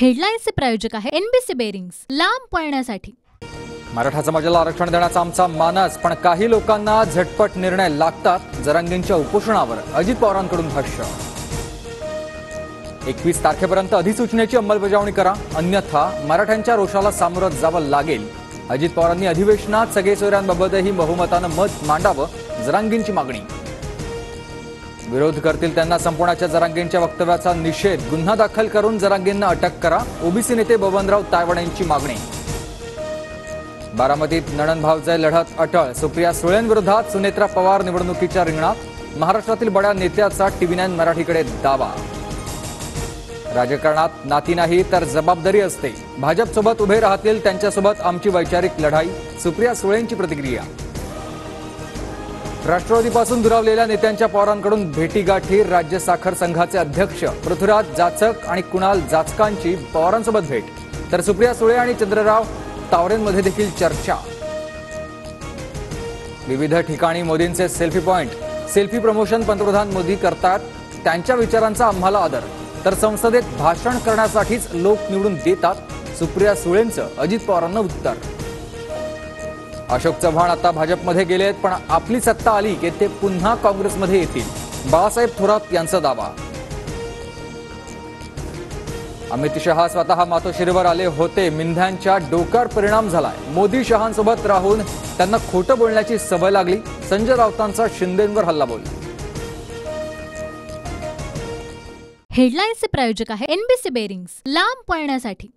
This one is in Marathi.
हेडलाईन्सचे प्रायोजक आहे एनबीसी बेरिंग्स, लांब पळण्यासाठी। मराठा समाजाला आरक्षण देण्याचा आमचा मानस, पण काही लोकांना झटपट निर्णय लागतात। जरांगेंच्या उपोषणावर अजित पवारांकडून भाष्य। 21 तारखेपर्यंत अधिसूचनेची अंमलबजावणी करा, अन्यथा मराठ्यांच्या रोषाला सामोरं जावं लागेल। अजित पवारांनी अधिवेशनात सगळेसोयऱ्यांबाबतही बहुमतानं मत मांडावं, जरांगेंची मागणी। विरोध करतील त्यांना संपवण्याच्या जरांगेंच्या वक्तव्याचा निषेध, गुन्हा दाखल करून जरांगेंना अटक करा, ओबीसी नेते बबनराव तायवाडे यांची मागणी। बारामतीत नणंद भावजाई लढत अटळ, सुप्रिया सुळेंविरोधात सुनेत्रा पवार निवडणुकीच्या रिंगणात, महाराष्ट्रातील बड्या नेत्याचा TV9 मराठीकडे दावा। राजकारणात नाती नाही तर जबाबदारी असते, भाजपसोबत उभे राहतील त्यांच्यासोबत आमची वैचारिक लढाई, सुप्रिया सुळेंची प्रतिक्रिया। राष्ट्रवादीपासून दुरावलेल्या नेत्यांच्या पवारांकडून भेटीगाठी, राज्य साखर संघाचे अध्यक्ष पृथ्वीराज जाचक आणि कुणाल जाचकांची पवारांसोबत भेट, तर सुप्रिया सुळे आणि चंद्रराव तावरेंमध्ये देखील चर्चा। विविध ठिकाणी मोदींचे सेल्फी पॉइंट, सेल्फी प्रमोशन पंतप्रधान मोदी करतात, त्यांच्या विचारांचा आम्हाला आदर, तर संसदेत भाषण करण्यासाठीच लोक निवडून देतात, सुप्रिया सुळेंचं अजित पवारांना उत्तर। अशोक चव्हाण आता भाजपमध्ये गेलेत, पण आपली सत्ता आली की ते पुन्हा काँग्रेसमध्ये येतील, बाळासाहेब थोरात यांचा दावा। अमित शहा स्वतः मातोश्रीवर आले होते, मिंध्यांच्या डोक्यावर परिणाम झालाय, मोदी शहांसोबत राहून त्यांना खोटं बोलण्याची सवय लागली, संजय राऊतांचा शिंदेंवर हल्लाबोल। हेडलाईन्सचे प्रायोजक आहे एनबीसी बेरिंग्स, लांब पळण्यासाठी।